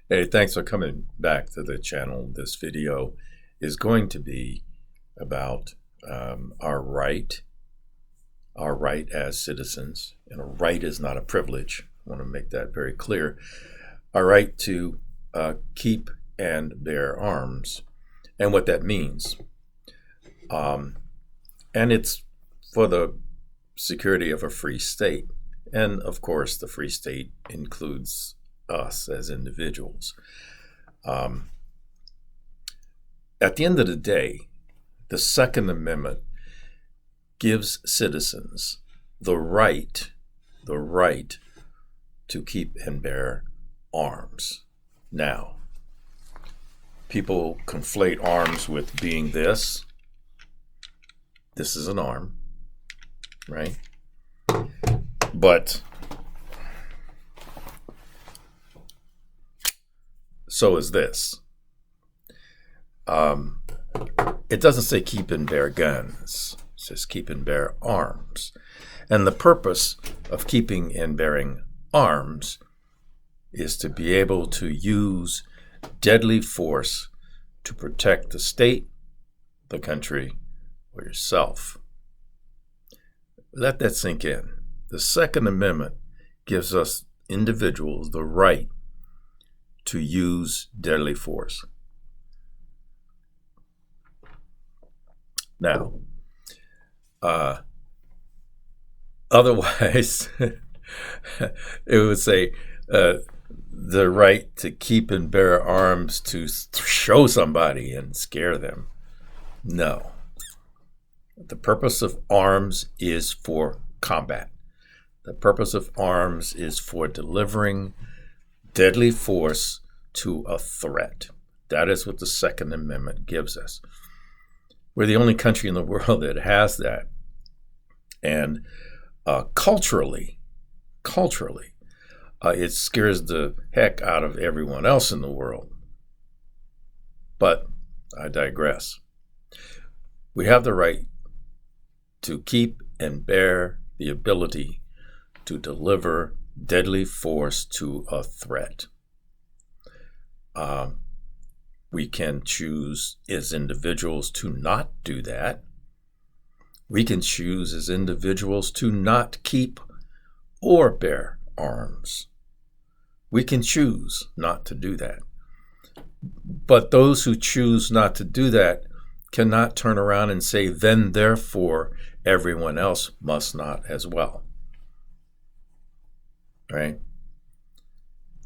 Hey, thanks for coming back to the channel. This video is going to be about our right as citizens. And a right is not a privilege. I want to make that very clear. Our right to keep and bear arms and what that means. And it's for the security of a free state. And of course, the free state includes us as individuals. At the end of the day, the Second Amendment gives citizens the right to keep and bear arms. Now, people conflate arms with being this. This is an arm, right? But so is this. It doesn't say keep and bear guns. It says keep and bear arms. And the purpose of keeping and bearing arms is to be able to use deadly force to protect the state, the country, or yourself. Let that sink in. The Second Amendment gives us individuals the right to use deadly force. Now, otherwise, it would say the right to keep and bear arms to show somebody and scare them. No. The purpose of arms is for combat. The purpose of arms is for delivering deadly force to a threat. That is what the Second Amendment gives us. We're the only country in the world that has that. And culturally, it scares the heck out of everyone else in the world. But I digress. We have the right to keep and bear the ability to deliver deadly force to a threat. We can choose as individuals to not do that. We can choose as individuals to not keep or bear arms. We can choose not to do that. But those who choose not to do that cannot turn around and say, then therefore everyone else must not as well. Right?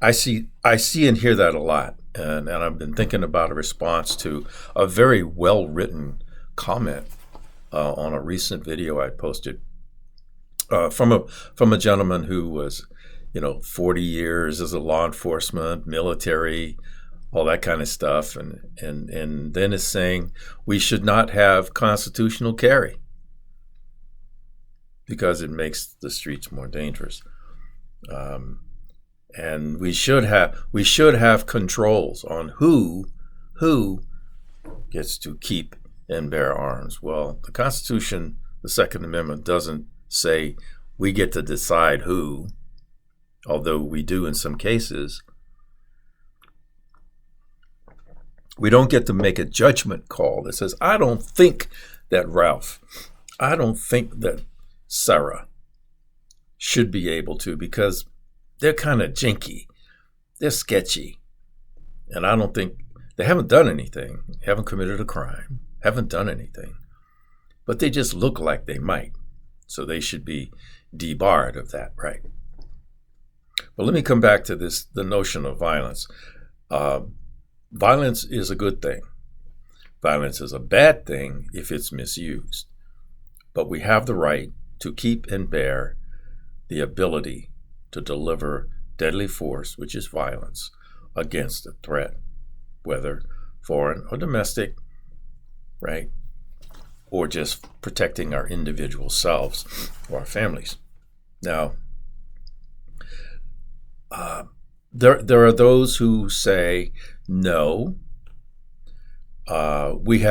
I see and hear that a lot, and I've been thinking about a response to a very well-written comment on a recent video I posted from a gentleman who was, 40 years as a law enforcement, military, all that kind of stuff, and then is saying we should not have constitutional carry because it makes the streets more dangerous. And we should have controls on who gets to keep and bear arms. Well, the Constitution, the Second Amendment, doesn't say we get to decide who, although we do in some cases. We don't get to make a judgment call that says, I don't think that Ralph, I don't think that Sarah should be able to, because they're kind of jinky. They're sketchy. And I don't think, they haven't done anything, haven't committed a crime, haven't done anything. But they just look like they might. So they should be debarred of that right. But let me come back to the notion of violence. Violence is a good thing. Violence is a bad thing if it's misused. But we have the right to keep and bear the ability to deliver deadly force, which is violence, against a threat, whether foreign or domestic, right? Or just protecting our individual selves or our families. Now, there are those who say, no, we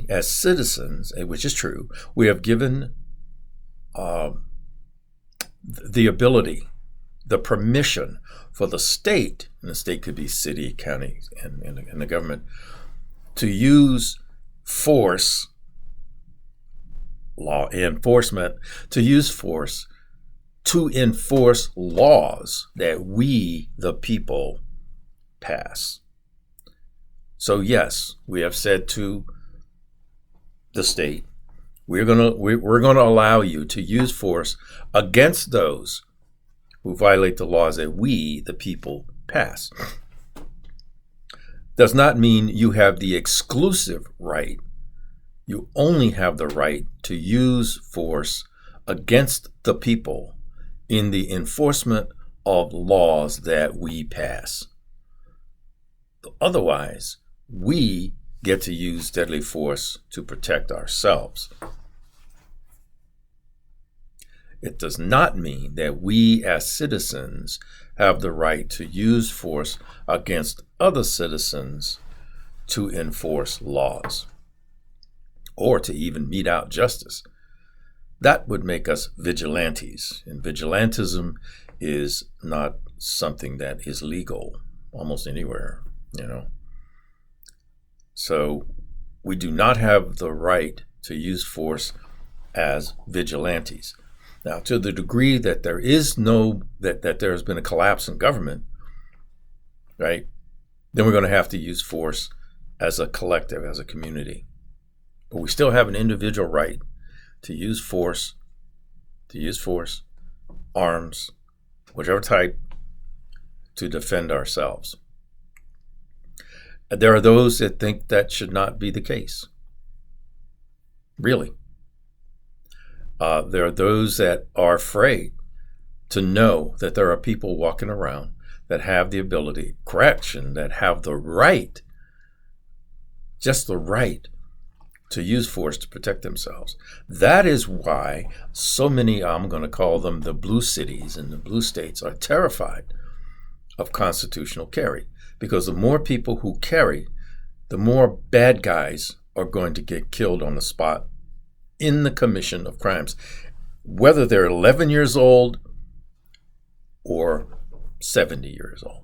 as citizens, which is true, we have given the ability the permission for the state, and the state could be city, county, and the government, to use force, law enforcement, to use force to enforce laws that we, the people, pass. So yes, we have said to the state, we're gonna allow you to use force against those who violate the laws that we, the people, pass. Does not mean you have the exclusive right. You only have the right to use force against the people in the enforcement of laws that we pass. Otherwise, we get to use deadly force to protect ourselves. It does not mean that we as citizens have the right to use force against other citizens to enforce laws or to even mete out justice. That would make us vigilantes, and vigilantism is not something that is legal almost anywhere, So we do not have the right to use force as vigilantes. Now, to the degree that there is that there has been a collapse in government, right, then we're going to have to use force as a collective, as a community. But we still have an individual right to use force, arms, whichever type, to defend ourselves. There are those that think that should not be the case. Really. There are those that are afraid to know that there are people walking around that have the ability, that have the right, just the right, to use force to protect themselves. That is why so many, I'm going to call them the blue cities and the blue states, are terrified of constitutional carry. Because the more people who carry, the more bad guys are going to get killed on the spot in the commission of crimes, whether they're 11 years old or 70 years old.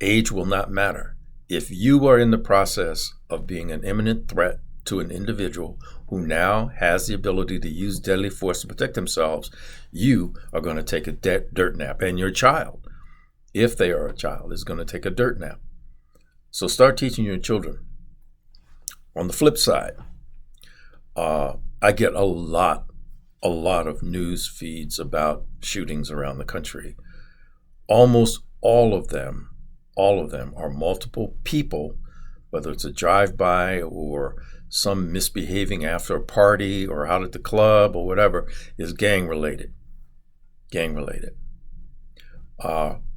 Age will not matter. If you are in the process of being an imminent threat to an individual who now has the ability to use deadly force to protect themselves, you are going to take a dirt nap. And your child, if they are a child, is going to take a dirt nap. So start teaching your children. On the flip side, I get a lot of news feeds about shootings around the country. Almost all of them are multiple people, whether it's a drive-by or some misbehaving after a party or out at the club or whatever, is gang-related.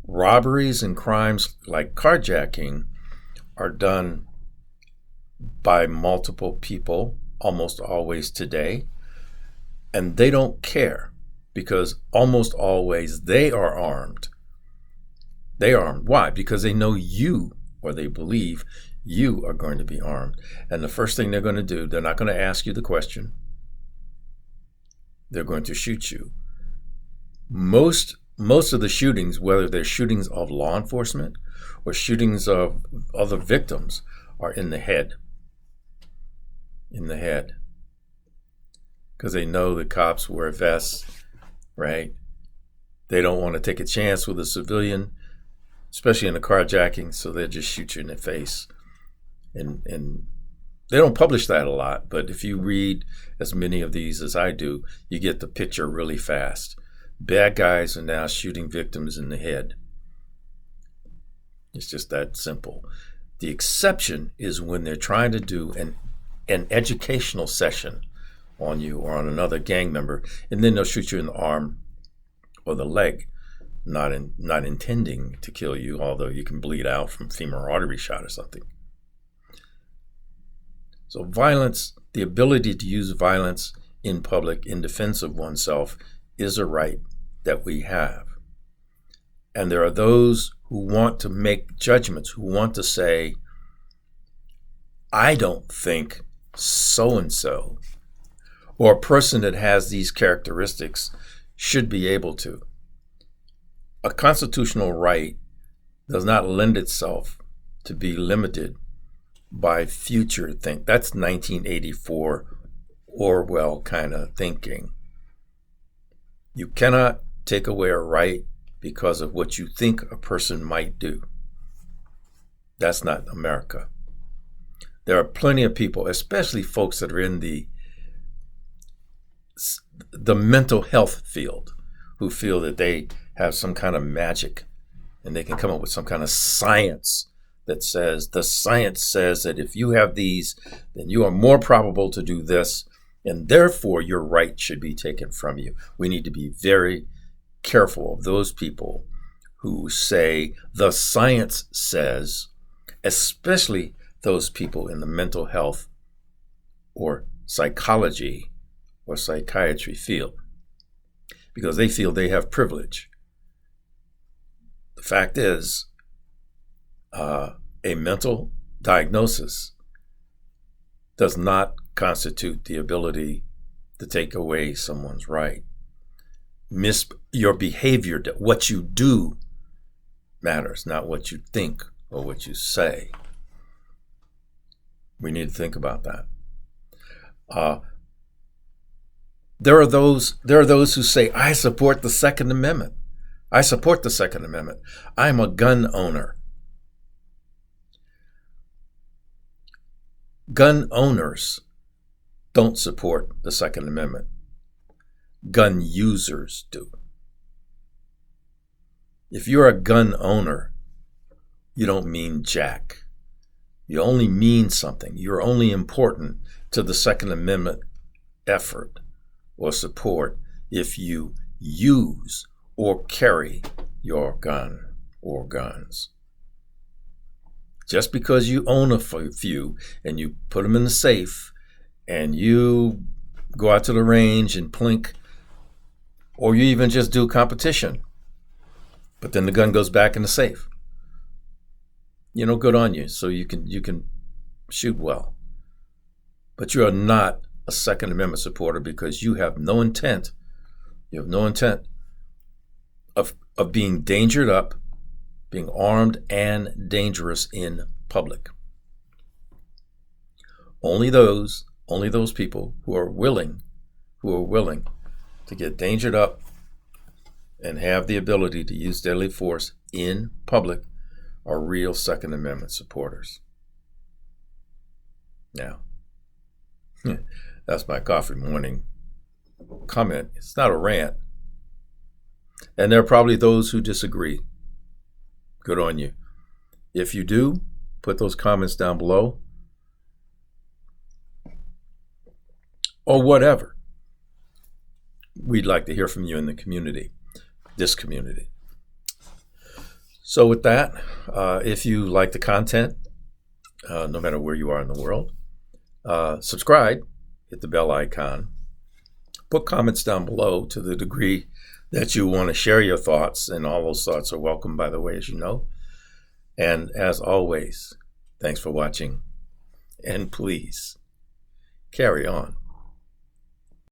Robberies and crimes like carjacking are done by multiple people, almost always today, and they don't care because almost always they are armed. They are armed. Why? Because they know you, or they believe you are going to be armed. And the first thing they're going to do, they're not going to ask you the question. They're going to shoot you. Most of the shootings, whether they're shootings of law enforcement or shootings of other victims, are in the head. Because they know the cops wear vests, right? They don't want to take a chance with a civilian, especially in a carjacking, so they'll just shoot you in the face. And they don't publish that a lot, but if you read as many of these as I do, you get the picture really fast. Bad guys are now shooting victims in the head. It's just that simple. The exception is when they're trying to do an educational session on you or on another gang member, and then they'll shoot you in the arm or the leg, not intending to kill you, although you can bleed out from femoral artery shot or something. So violence, the ability to use violence in public in defense of oneself, is a right that we have. And there are those who want to make judgments, who want to say, I don't think so-and-so, or a person that has these characteristics should be able to. a constitutional right does not lend itself to be limited by future think. That's 1984 Orwell kind of thinking. You cannot take away a right because of what you think a person might do. That's not America. There are plenty of people, especially folks that are in the mental health field, who feel that they have some kind of magic and they can come up with some kind of science that says, the science says that if you have these, then you are more probable to do this, and therefore your right should be taken from you. We need to be very careful of those people who say the science says, especially those people in the mental health or psychology or psychiatry field, because they feel they have privilege. The fact is, a mental diagnosis does not constitute the ability to take away someone's right. Your behavior, what you do, matters, not what you think or what you say. We need to think about that. There are those who say, I support the Second Amendment. I support the Second Amendment. I'm a gun owner. Gun owners don't support the Second Amendment. Gun users do. If you're a gun owner, you don't mean jack. You only mean something. You're only important to the Second Amendment effort or support if you use or carry your gun or guns. Just because you own a few and you put them in the safe and you go out to the range and plink, or you even just do competition, but then the gun goes back in the safe. Good on you. So you can shoot well. But you are not a Second Amendment supporter because you have no intent. You have no intent of being dangered up, being armed and dangerous in public. Only those people who are willing to get dangered up and have the ability to use deadly force in public are real Second Amendment supporters. Now, that's my coffee morning comment. It's not a rant. And there are probably those who disagree. Good on you. If you do, put those comments down below. Or whatever. We'd like to hear from you in the community, this community. So with that, if you like the content, no matter where you are in the world, subscribe, hit the bell icon, put comments down below to the degree that you want to share your thoughts, and all those thoughts are welcome, by the way, as you know. And as always, thanks for watching, and please carry on.